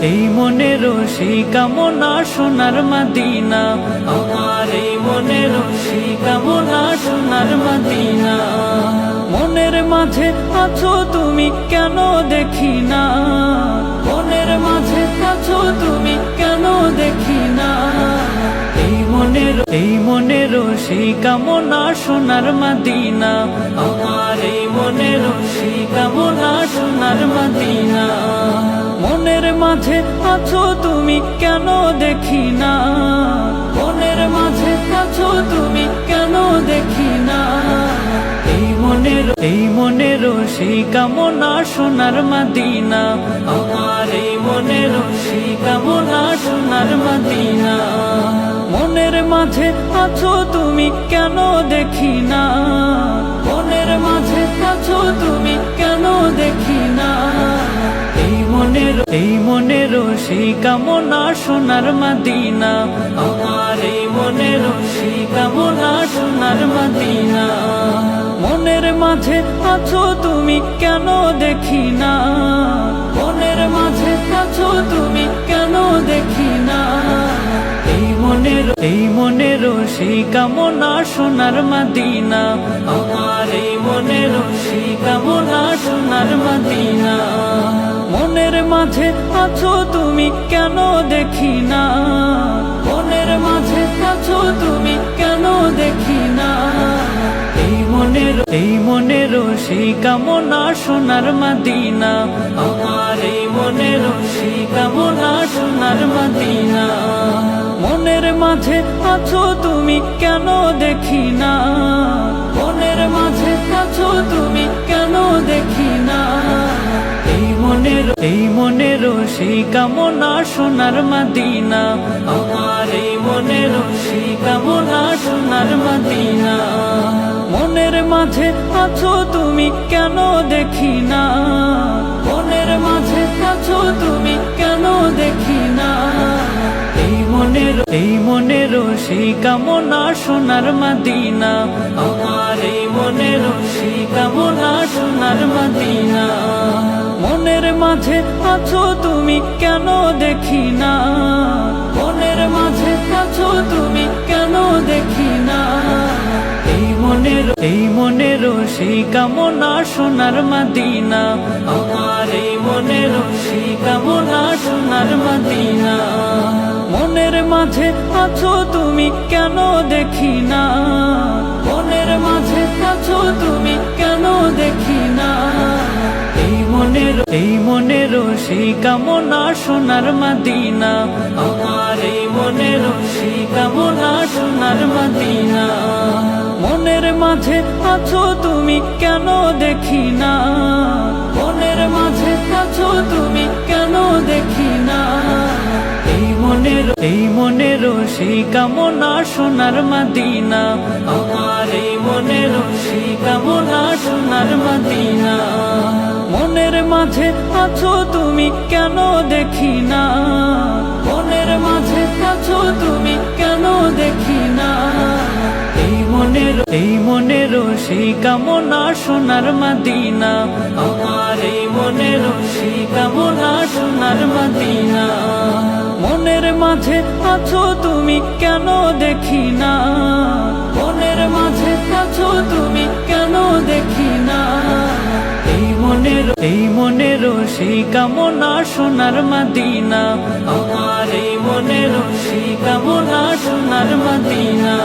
এই মনের সেই কামনা সোনার মদিনা, আমার এই মনের সেই কামনা সোনার মদিনা। মনের মাঝে আছো তুমি কেন দেখি না, মনের মাঝে আছো তুমি কেন দেখি না। এই মনের সেই কামনা সোনার মদিনা, আমার এই মনের সেই কামনা সোনার মদিনা। মনের মাঝে আছো তুমি কেন দেখি না, মনের মাঝে আছো তুমি কেন দেখি না। এই মনের সেই কামনা সোনার মদিনা, আমার এই মনের সেই কামনা সোনার মদিনা। মনের মাঝে আছো তুমি কেন দেখি না, মনের মাঝে আছো তুমি কেন দেখি না। এই মনের সেই কামনা সোনার মদিনা, আমার এই মনের সেই কামনা সোনার মদিনা। মনের মাঝে আছো তুমি কেন দেখি না, মনের মাঝে আছো তুমি কেন দেখি না। এই মনের সেই কামনা সোনার মদিনা, আমার এই মনের সেই কামনা সোনার মদিনা। মনের মাঝে আছো তুমি কেন দেখি না, মনের মাঝে আছো তুমি কেন দেখি না। এই মনের সেই কামনা সোনার মদিনা, আমার এই মনের সেই কামনা সোনার মদিনা। মনের মাঝে আছো তুমি কেন দেখি না, মনের মাঝে আছো তুমি কেন দেখি না। এই মনের সেই কামনা সোনার মদিনা, আমার এই মনের সেই কামনা সোনার মদিনা। মনের মাঝে আছো তুমি কেন দেখি না, মনের মাঝে আছো তুমি কেন দেখি না। এই মনের সেই কামনা সোনার মদিনা, আমার এই মনের সেই কামনা সোনার মদিনা। মনের মাঝে আছো তুমি কেন দেখি না, মনের মাঝে আছো তুমি কেন দেখি না। এই মনের সেই কামনা সোনার মদিনা, আমার এই মনের সেই কামনা সোনার মদিনা। মনের মাঝে আছো তুমি কেন দেখি না, মনের মাঝে আছো তুমি কেন দেখি না। এই মনের সেই কামনা সোনার মদিনা, আমার এই মনের সেই কামনা সোনার মদিনা। মনের মাঝে আছো তুমি কেন দেখি না, মনের মাঝে আছো তুমি কেন দেখি না। এই মনের সেই কামনা সোনার মদিনা, আমার এই মনের সেই কামনা সোনার মদিনা। মনের মাঝে আছো তুমি কেন দেখি না, মনের মাঝে আছো তুমি কেন দেখি না। এই মনের সেই কামনা সোনার মদিনা, আমার এই মনের সেই কামনা সোনার মদিনা। মনের মাঝে আছো তুমি কেন দেখি না, মনের মাঝে আছো তুমি কেন দেখি না। এই মনের সেই কামনা সোনার মদিনা, আমার এই মনের সেই কামনা সোনার মদিনা।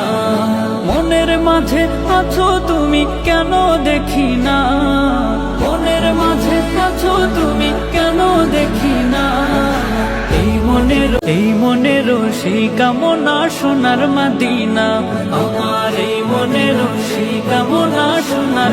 মনের মাঝে আছো তুমি কেন দেখি না, মনের মাঝে আছো তুমি কেন দেখি না। এই মনের সেই কামনা সোনার মদিনা, আমার এই মনের সেই কামনা সোনার